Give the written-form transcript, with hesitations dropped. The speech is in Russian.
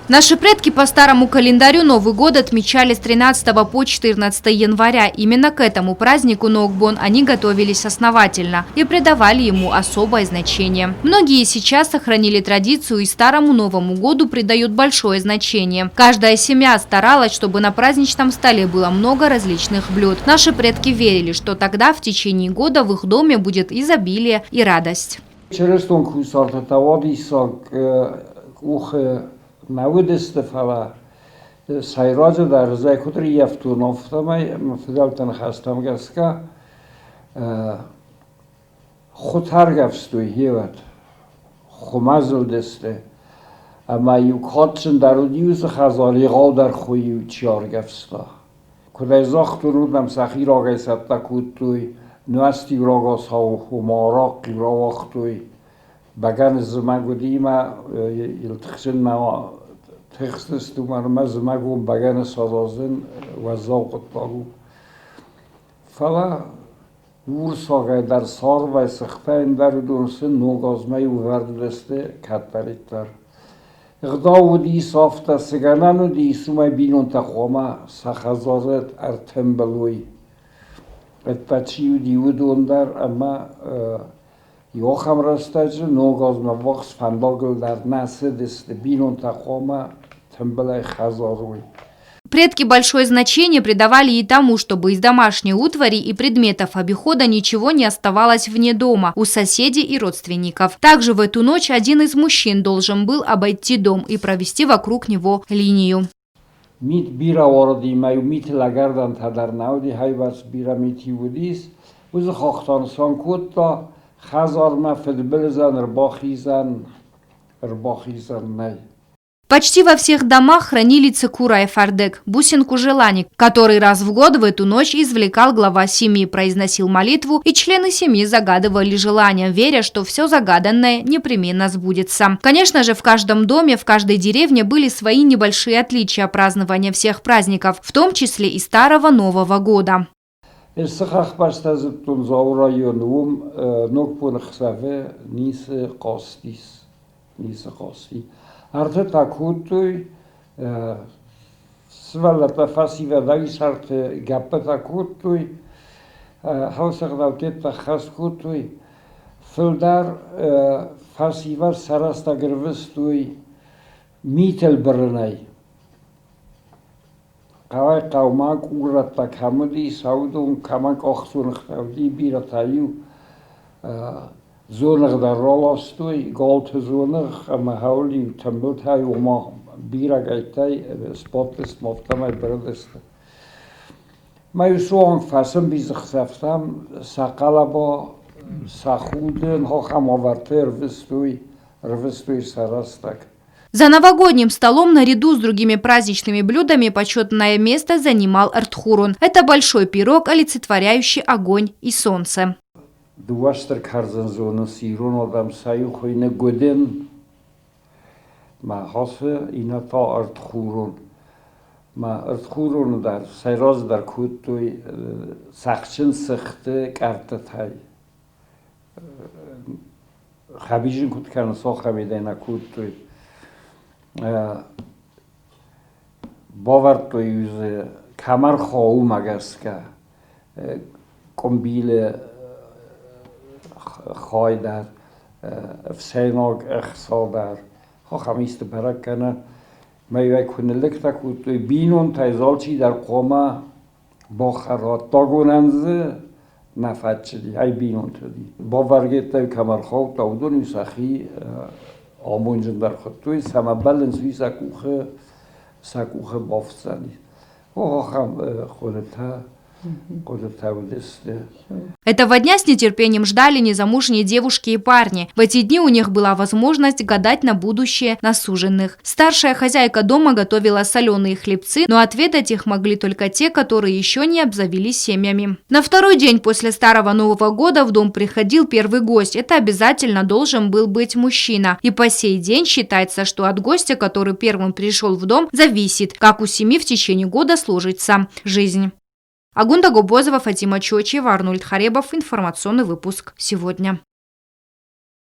Наши предки по старому календарю Новый год отмечали с 13 по 14 января. Именно к этому празднику Ноогбон они готовились основательно и придавали ему особое значение. Многие сейчас сохранили традицию и старому Новому году придают большое значение. Каждая семья старалась, чтобы на праздничном столе было много различных блюд. Наши предки верили, что тогда в течение года в их доме будет изобилие и радость. Navud istefala sayrac dar zekutri yeftu naftamay mfdaltan khastam gaska khutar gafstuy hivat khumazl deste ama yukhatchen darudius khazali qadar khoyu char gafsta kudayzakh turudam sakhira gaysata kutuy nuasti ragos ha humaraq rawaqtuy Bagan zmagudima iltkhshin ma tekstes tu marma zmagum bagan sarazin wazauqt tagu fala ursaga dar sar va sikhfain dar dunsin nogazmay uvardeste katbalitlar Iqdawdi safta sigananu di sumay binon taqoma sakhazaret artembelui etpachiu di udondar ama Joachim Rastage, Nogaz Mavox, Van Logel, Darnasse, des Binon Tachoma, Тембелай Хазаруй. Предки большое значение придавали и тому, чтобы из домашней утвари и предметов обихода ничего не оставалось вне дома, у соседей и родственников. Также в эту ночь один из мужчин должен был обойти дом и провести вокруг него линию. Мит бира вороди маю мит лагардан тадарнауди хайвас бира мити удис, уз хохтан санкутта Почти во всех домах хранили цикура и фардек, бусинку желаний, который раз в год в эту ночь извлекал глава семьи, произносил молитву, и члены семьи загадывали желания, веря, что все загаданное непременно сбудется. Конечно же, в каждом доме, в каждой деревне были свои небольшие отличия празднования всех праздников, в том числе и Старого Нового года. Сахах пастазтун заурайонум нокпун хсаве нисе костис нисе коси арте такутуй свалата фасива дависарте гаппа такутуй хаусагдавтет хасхутуй филдар фасива сараста грвестуй мител брнай Кавай каумак урата камуди саудун камак охсун хтавди биратаю зонах дар роластуй голт зонах махаули тамбутай ума бирагайтай спотлес мофтамай брадест Маю суан фасам бизхсафтам сақалаба сахуден хохам авартер рвестуй сарастак За новогодним столом наряду с другими праздничными блюдами почетное место занимал артхурун. Это большой пирог, олицетворяющий огонь и солнце. Бавартуй юзе камар хоу магаска комбиле хайдар фсеног эхсадар хохамист баракана майвай кунелек такутуй бинон тайзалчи дар кома бахарат тагонанзе нафачди ай бинон тоди баваргеттай камар хоу таудон юсахи Амунжен дар хатуй самабален свиса кухе бафсани. Охам ходета Этого дня с нетерпением ждали незамужние девушки и парни. В эти дни у них была возможность гадать на будущее на суженых. Старшая хозяйка дома готовила соленые хлебцы, но отведать их могли только те, которые еще не обзавелись семьями. На второй день после Старого Нового года в дом приходил первый гость. Это обязательно должен был быть мужчина. И по сей день считается, что от гостя, который первым пришел в дом, зависит, как у семьи в течение года сложится жизнь. Агунда Гобозова, Фатима Чочева, Арнольд Харебов. Информационный выпуск сегодня.